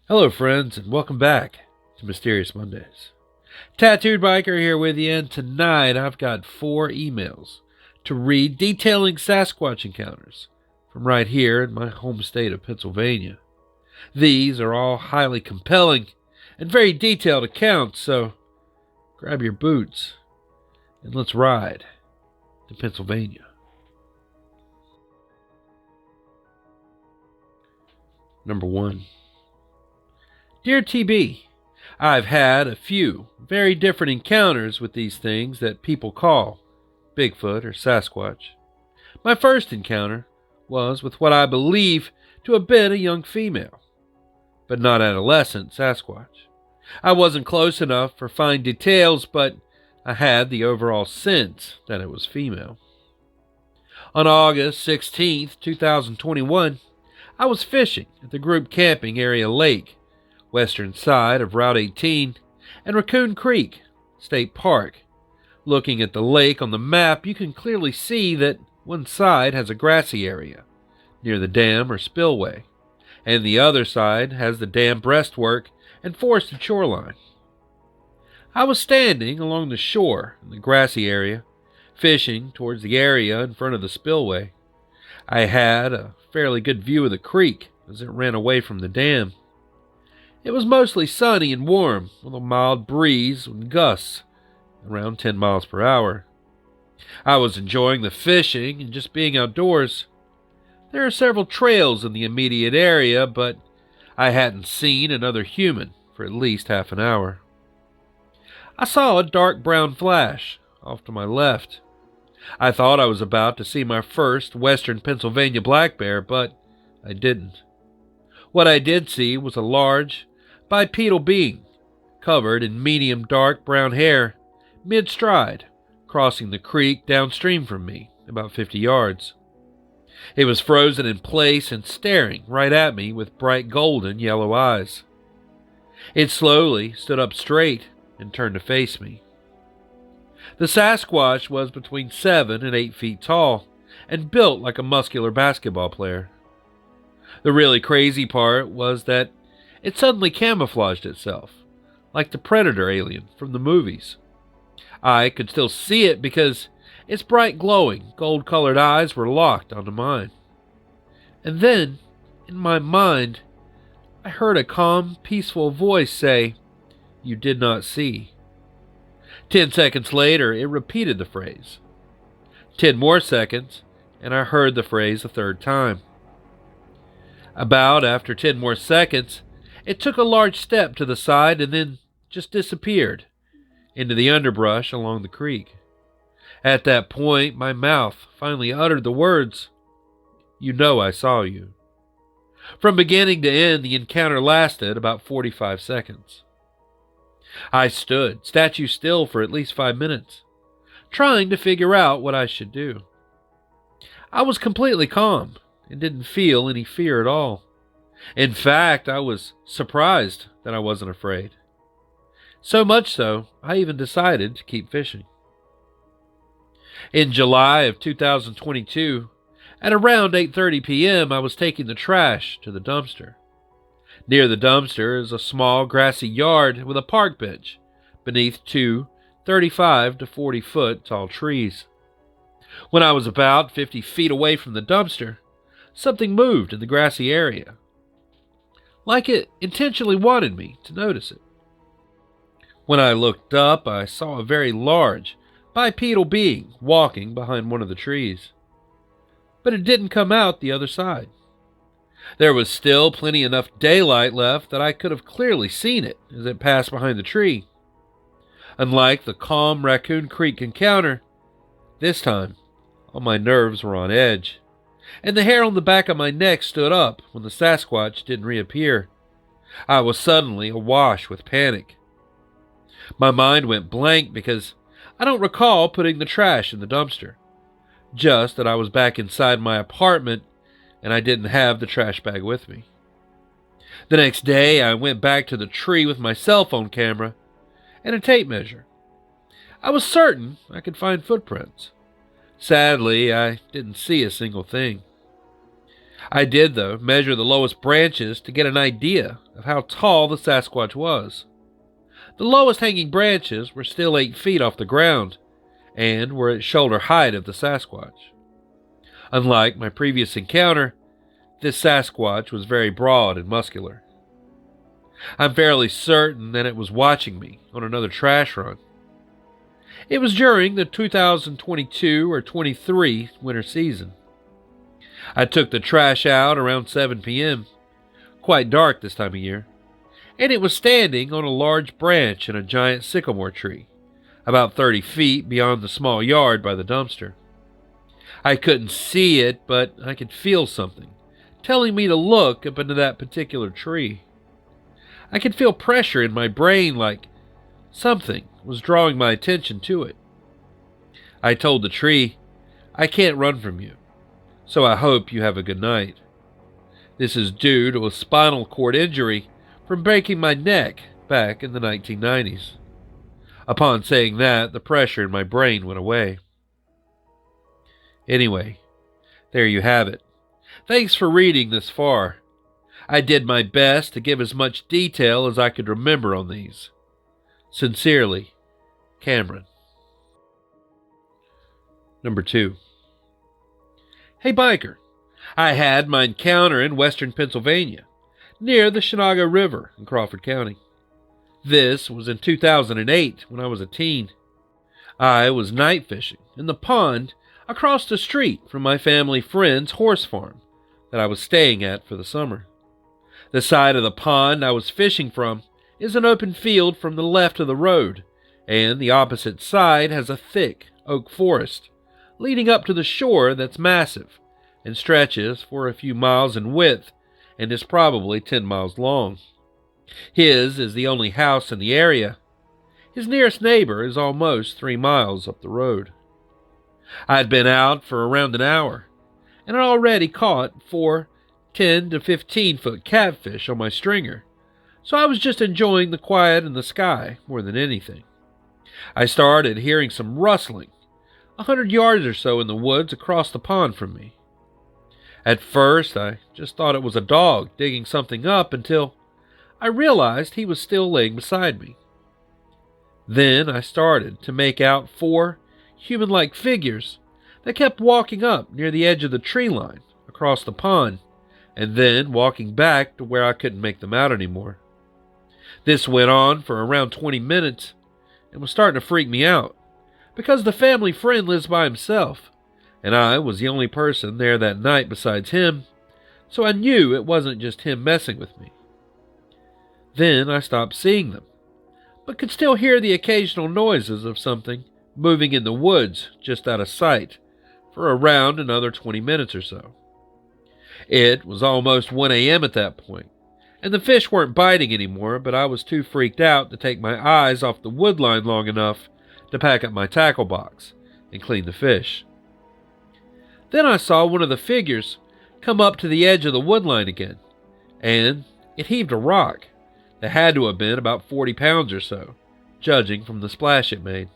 Hello, friends, and welcome back to Mysterious Mondays. Tattooed Biker here with you, and tonight I've got 4 emails to read detailing Sasquatch encounters from right here in my home state of Pennsylvania. These are all highly compelling and very detailed accounts, so grab your boots and let's ride to Pennsylvania. Number 1. Dear TB, I've had a few very different encounters with these things that people call Bigfoot or Sasquatch. My first encounter was with what I believe to have been a young female, but not adolescent Sasquatch. I wasn't close enough for fine details, but I had the overall sense that it was female. On August 16th, 2021, I was fishing at the group camping area lake, western side of Route 18 and Raccoon Creek State Park. Looking at the lake on the map, you can clearly see that one side has a grassy area near the dam or spillway, and the other side has the dam breastwork and forested shoreline. I was standing along the shore in the grassy area, fishing towards the area in front of the spillway. I had a fairly good view of the creek as it ran away from the dam. It was mostly sunny and warm, with a mild breeze and gusts around 10 miles per hour. I was enjoying the fishing and just being outdoors. There are several trails in the immediate area, but I hadn't seen another human for at least half an hour. I saw a dark brown flash off to my left. I thought I was about to see my first western Pennsylvania black bear, but I didn't. What I did see was a large, bipedal being, covered in medium dark brown hair, mid-stride, crossing the creek downstream from me, about 50 yards. It was frozen in place and staring right at me with bright golden yellow eyes. It slowly stood up straight and turned to face me. The Sasquatch was between 7 and 8 feet tall and built like a muscular basketball player. The really crazy part was that it suddenly camouflaged itself, like the Predator alien from the movies. I could still see it because its bright glowing, gold-colored eyes were locked onto mine. And then, in my mind, I heard a calm, peaceful voice say, "You did not see." 10 seconds later, it repeated the phrase. 10 more seconds, and I heard the phrase a third time. About after 10 more seconds, it took a large step to the side and then just disappeared into the underbrush along the creek. At that point, my mouth finally uttered the words, "You know I saw you." From beginning to end, the encounter lasted about 45 seconds. I stood statue still for at least 5 minutes, trying to figure out what I should do. I was completely calm and didn't feel any fear at all. In fact, I was surprised that I wasn't afraid. So much so, I even decided to keep fishing. In July of 2022, at around 8:30 p.m., I was taking the trash to the dumpster. Near the dumpster is a small grassy yard with a park bench beneath 2 35 to 40 foot tall trees. When I was about 50 feet away from the dumpster, something moved in the grassy area, like it intentionally wanted me to notice it. When I looked up, I saw a very large, bipedal being walking behind one of the trees. But it didn't come out the other side. There was still plenty enough daylight left that I could have clearly seen it as it passed behind the tree. Unlike the calm Raccoon Creek encounter, this time all my nerves were on edge, and the hair on the back of my neck stood up when the Sasquatch didn't reappear. I was suddenly awash with panic. My mind went blank because I don't recall putting the trash in the dumpster, just that I was back inside my apartment and I didn't have the trash bag with me. The next day, I went back to the tree with my cell phone camera and a tape measure. I was certain I could find footprints. Sadly, I didn't see a single thing. I did, though, measure the lowest branches to get an idea of how tall the Sasquatch was. The lowest hanging branches were still 8 feet off the ground and were at shoulder height of the Sasquatch. Unlike my previous encounter, this Sasquatch was very broad and muscular. I'm fairly certain that it was watching me on another trash run. It was during the 2022 or 23 winter season. I took the trash out around 7 p.m., quite dark this time of year, and it was standing on a large branch in a giant sycamore tree, about 30 feet beyond the small yard by the dumpster. I couldn't see it, but I could feel something telling me to look up into that particular tree. I could feel pressure in my brain, like something was drawing my attention to it. I told the tree, "I can't run from you, so I hope you have a good night. This is due to a spinal cord injury from breaking my neck back in the 1990s. Upon saying that, the pressure in my brain went away. Anyway, there you have it. Thanks for reading this far. I did my best to give as much detail as I could remember on these. Sincerely, Cameron. Number 2. Hey biker, I had my encounter in western Pennsylvania, near the Shenango River in Crawford County. This was in 2008 when I was a teen. I was night fishing in the pond across the street from my family friend's horse farm that I was staying at for the summer. The side of the pond I was fishing from is an open field from the left of the road, and the opposite side has a thick oak forest leading up to the shore that's massive and stretches for a few miles in width and is probably 10 miles long. His is the only house in the area. His nearest neighbor is almost 3 miles up the road. I'd been out for around an hour and had already caught 4 10 to 15 foot catfish on my stringer, so I was just enjoying the quiet in the sky more than anything. I started hearing some rustling 100 yards or so in the woods across the pond from me. At first, I just thought it was a dog digging something up until I realized he was still laying beside me. Then I started to make out 4 human-like figures that kept walking up near the edge of the tree line across the pond and then walking back to where I couldn't make them out anymore. This went on for around 20 minutes and was starting to freak me out because the family friend lives by himself and I was the only person there that night besides him, so I knew it wasn't just him messing with me. Then I stopped seeing them, but could still hear the occasional noises of something moving in the woods just out of sight for around another 20 minutes or so. It was almost 1 a.m. at that point, and the fish weren't biting anymore, but I was too freaked out to take my eyes off the wood line long enough to pack up my tackle box and clean the fish. Then I saw one of the figures come up to the edge of the wood line again, and it heaved a rock that had to have been about 40 pounds or so, judging from the splash it made.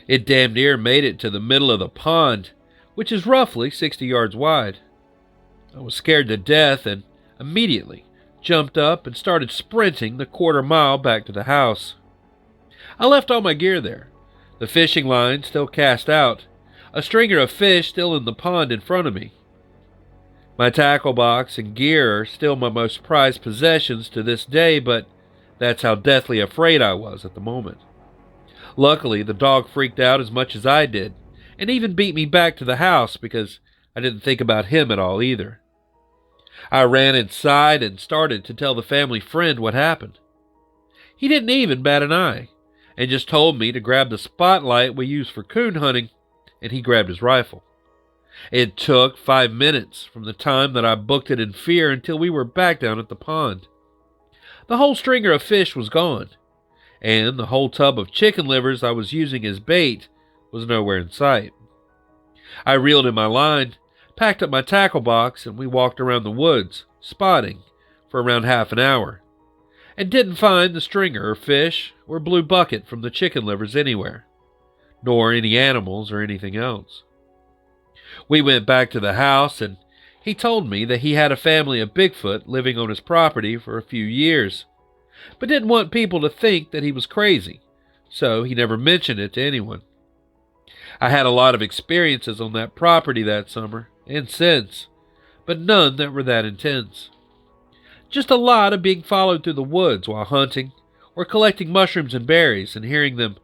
It damn near made it to the middle of the pond, which is roughly 60 yards wide. I was scared to death and immediately jumped up and started sprinting the 1/4 mile back to the house. I left all my gear there, the fishing line still cast out, a stringer of fish still in the pond in front of me. My tackle box and gear are still my most prized possessions to this day, but that's how deathly afraid I was at the moment. Luckily, the dog freaked out as much as I did, and even beat me back to the house because I didn't think about him at all either. I ran inside and started to tell the family friend what happened. He didn't even bat an eye, and just told me to grab the spotlight we use for coon hunting, and he grabbed his rifle. It took 5 minutes from the time that I booked it in fear until we were back down at the pond. The whole stringer of fish was gone, and the whole tub of chicken livers I was using as bait was nowhere in sight. I reeled in my line, packed up my tackle box, and we walked around the woods, spotting, for around half an hour, and didn't find the stringer or fish or blue bucket from the chicken livers anywhere, nor any animals or anything else. We went back to the house, and He told me that he had a family of Bigfoot living on his property for a few years, but didn't want people to think that he was crazy, so he never mentioned it to anyone. I had a lot of experiences on that property that summer, and since, but none that were that intense. Just a lot of being followed through the woods while hunting, or collecting mushrooms and berries and hearing them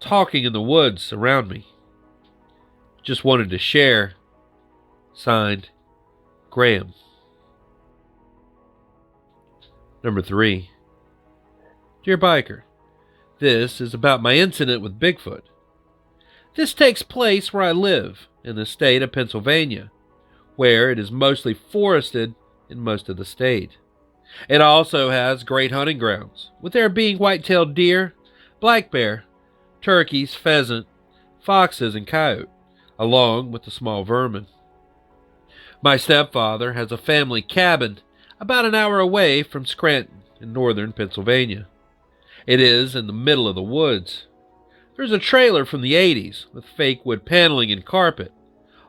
talking in the woods around me. Just wanted to share. Signed, Graham. Number 3. Dear Biker, this is about my incident with Bigfoot. This takes place where I live, in the state of Pennsylvania, where it is mostly forested in most of the state. It also has great hunting grounds, with there being white-tailed deer, black bear, turkeys, pheasant, foxes, and coyote, along with the small vermin. My stepfather has a family cabin about an hour away from Scranton in northern Pennsylvania. It is in the middle of the woods. There's a trailer from the 80s with fake wood paneling and carpet,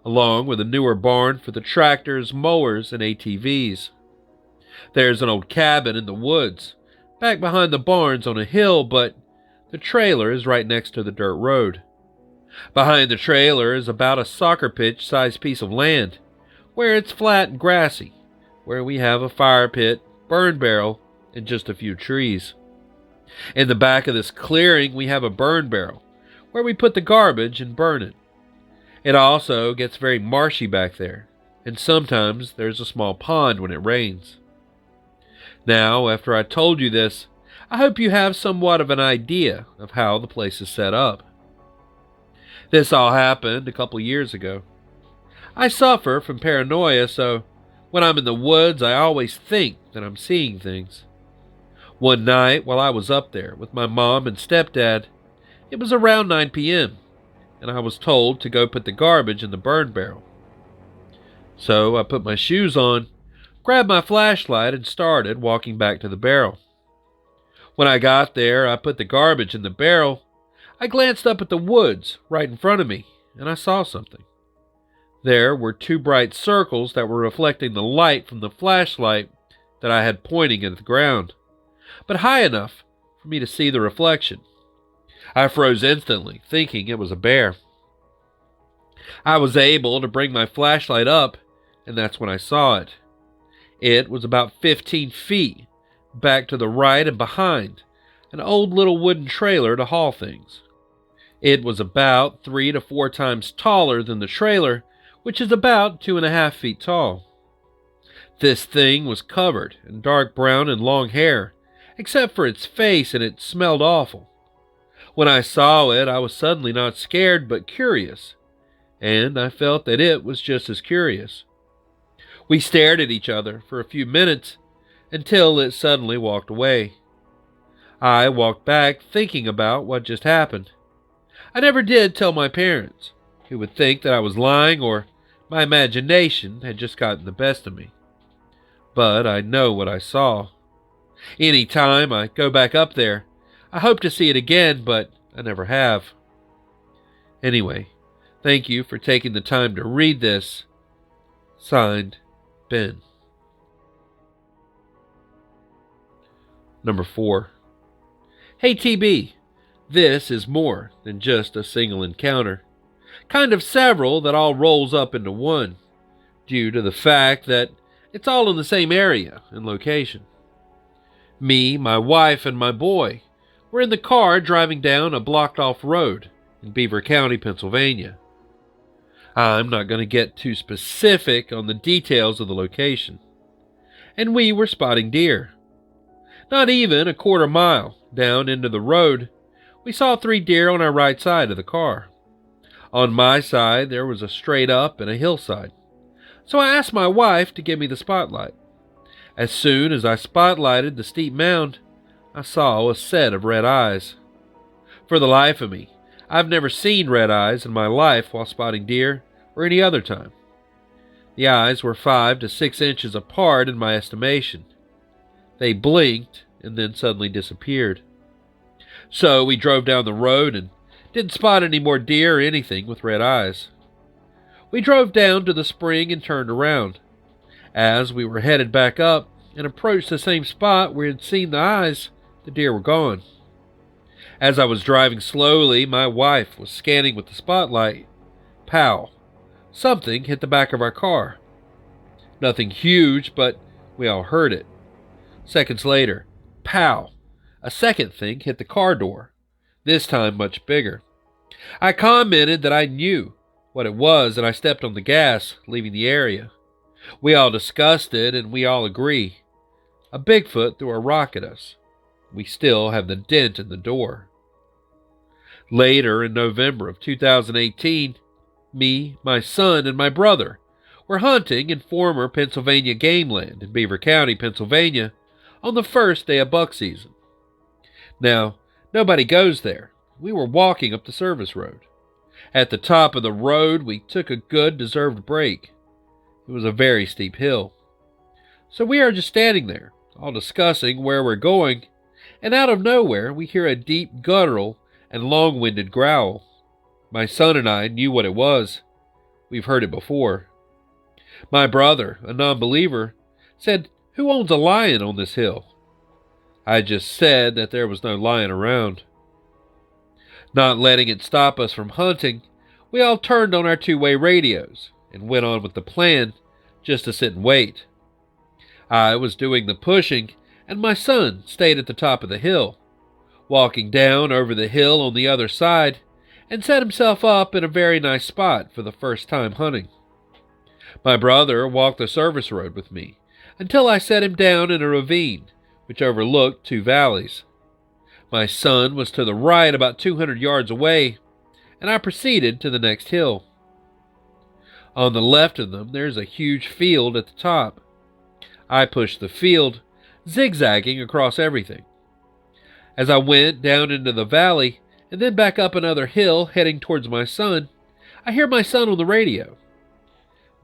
along with a newer barn for the tractors, mowers, and ATVs. There's an old cabin in the woods, back behind the barns on a hill, but the trailer is right next to the dirt road. Behind the trailer is about a soccer pitch-sized piece of land, where it's flat and grassy, where we have a fire pit, burn barrel, and just a few trees. In the back of this clearing, we have a burn barrel, where we put the garbage and burn it. It also gets very marshy back there, and sometimes there's a small pond when it rains. Now, after I told you this, I hope you have somewhat of an idea of how the place is set up. This all happened a couple years ago. I suffer from paranoia, so when I'm in the woods, I always think that I'm seeing things. One night, while I was up there with my mom and stepdad, it was around 9 p.m., and I was told to go put the garbage in the burn barrel. So I put my shoes on, grabbed my flashlight, and started walking back to the barrel. When I got there, I put the garbage in the barrel. I glanced up at the woods right in front of me, and I saw something. There were 2 bright circles that were reflecting the light from the flashlight that I had pointing at the ground, but high enough for me to see the reflection. I froze instantly, thinking it was a bear. I was able to bring my flashlight up, and that's when I saw it. It was about 15 feet back to the right and behind an old little wooden trailer to haul things. It was about 3 to 4 times taller than the trailer, which is about 2.5 feet tall. This thing was covered in dark brown and long hair, except for its face, and it smelled awful. When I saw it, I was suddenly not scared but curious, and I felt that it was just as curious. We stared at each other for a few minutes until it suddenly walked away. I walked back thinking about what just happened. I never did tell my parents, who would think that I was lying or my imagination had just gotten the best of me. But I know what I saw. Any time I go back up there, I hope to see it again, but I never have. Anyway, thank you for taking the time to read this. Signed, Ben. Number 4. Hey TB, this is more than just a single encounter. Kind of several that all rolls up into one, due to the fact that it's all in the same area and location. Me, my wife, and my boy were in the car driving down a blocked-off road in Beaver County, Pennsylvania. I'm not going to get too specific on the details of the location. And we were spotting deer. Not even a quarter mile down into the road, we saw 3 deer on our right side of the car. On my side, there was a straight up and a hillside. So I asked my wife to give me the spotlight. As soon as I spotlighted the steep mound, I saw a set of red eyes. For the life of me, I've never seen red eyes in my life while spotting deer or any other time. The eyes were 5 to 6 inches apart in my estimation. They blinked and then suddenly disappeared. So we drove down the road and didn't spot any more deer or anything with red eyes. We drove down to the spring and turned around. As we were headed back up and approached the same spot where we had seen the eyes, the deer were gone. As I was driving slowly, my wife was scanning with the spotlight. Pow! Something hit the back of our car. Nothing huge, but we all heard it. Seconds later, pow! A second thing hit the car door, this time much bigger. I commented that I knew what it was, and I stepped on the gas, leaving the area. We all discussed it, and we all agree. A Bigfoot threw a rock at us. We still have the dent in the door. Later, in November of 2018, me, my son, and my brother were hunting in former Pennsylvania game land in Beaver County, Pennsylvania, on the first day of buck season. Now, nobody goes there. We were walking up the service road. At the top of the road, we took a good, deserved break. It was a very steep hill. So we are just standing there, all discussing where we're going, and out of nowhere we hear a deep, guttural, and long-winded growl. My son and I knew what it was. We've heard it before. My brother, a non-believer, said, "Who owns a lion on this hill?" I just said that there was no lion around. Not letting it stop us from hunting, we all turned on our two-way radios and went on with the plan, just to sit and wait. I was doing the pushing, and my son stayed at the top of the hill, walking down over the hill on the other side, and set himself up in a very nice spot for the first time hunting. My brother walked the service road with me until I set him down in a ravine which overlooked two valleys. My son was to the right about 200 yards away, and I proceeded to the next hill. On the left of them, there's a huge field at the top. I pushed the field, zigzagging across everything. As I went down into the valley and then back up another hill heading towards my son, I hear my son on the radio.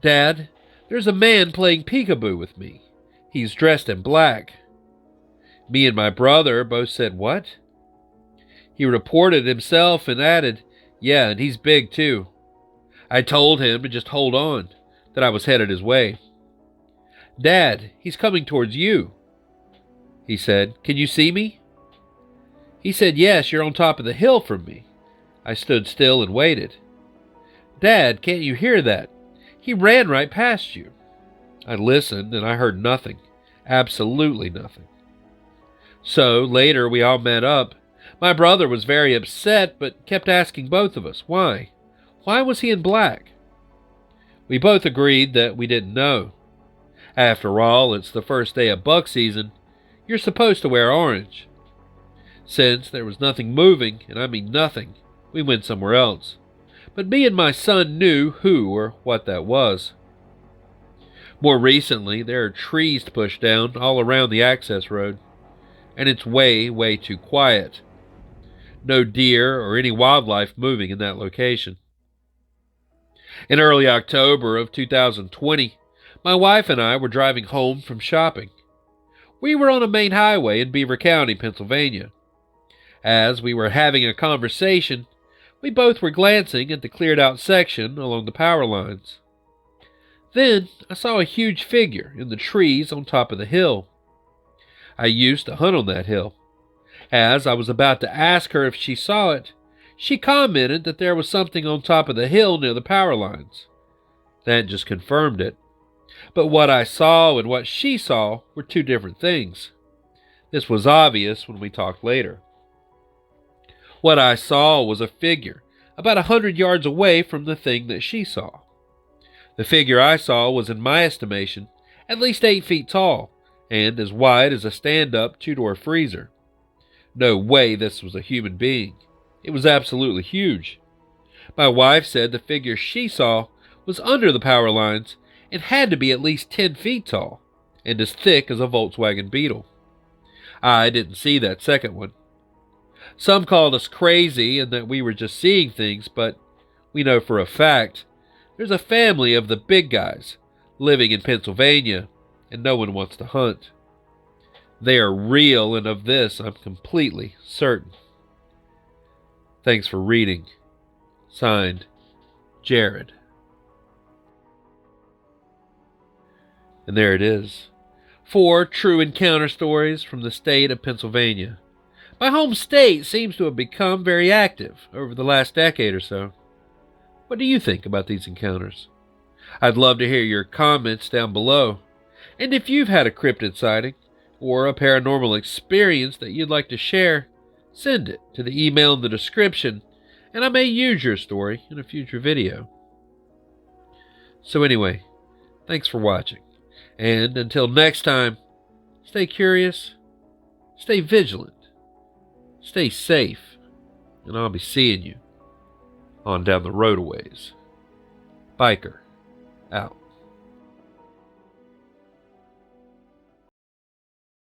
"Dad, there's a man playing peekaboo with me. He's dressed in black." Me and my brother both said, "What?" He reported himself and added, "Yeah, and he's big too." I told him to just hold on, that I was headed his way. "Dad, he's coming towards you." He said, "Can you see me?" He said, "Yes, you're on top of the hill from me." I stood still and waited. "Dad, can't you hear that? He ran right past you." I listened and I heard nothing. Absolutely nothing. So later we all met up. My brother was very upset but kept asking both of us, why? Why was he in black? We both agreed that we didn't know. After all, it's the first day of buck season. You're supposed to wear orange. Since there was nothing moving, and I mean nothing, we went somewhere else. But me and my son knew who or what that was. More recently, there are trees to push down all around the access road, and it's way, way too quiet. No deer or any wildlife moving in that location. In early October of 2020, my wife and I were driving home from shopping. We were on a main highway in Beaver County, Pennsylvania. As we were having a conversation, we both were glancing at the cleared-out section along the power lines. Then I saw a huge figure in the trees on top of the hill. I used to hunt on that hill. As I was about to ask her if she saw it, she commented that there was something on top of the hill near the power lines. That just confirmed it. But what I saw and what she saw were two different things. This was obvious when we talked later. What I saw was a figure about 100 yards away from the thing that she saw. The figure I saw was, in my estimation, at least 8 feet tall and as wide as a stand-up two-door freezer. No way this was a human being. It was absolutely huge. My wife said the figure she saw was under the power lines and had to be at least 10 feet tall and as thick as a Volkswagen Beetle. I didn't see that second one. Some called us crazy and that we were just seeing things, but we know for a fact there's a family of the big guys living in Pennsylvania, and no one wants to hunt. They are real, and of this I'm completely certain. Thanks for reading. Signed, Jared. And there it is. 4 true encounter stories from the state of Pennsylvania. My home state seems to have become very active over the last decade or so. What do you think about these encounters? I'd love to hear your comments down below. And if you've had a cryptid sighting or a paranormal experience that you'd like to share, send it to the email in the description, and I may use your story in a future video. So anyway, thanks for watching. And until next time, stay curious, stay vigilant, stay safe, and I'll be seeing you on down the road a ways. Biker out.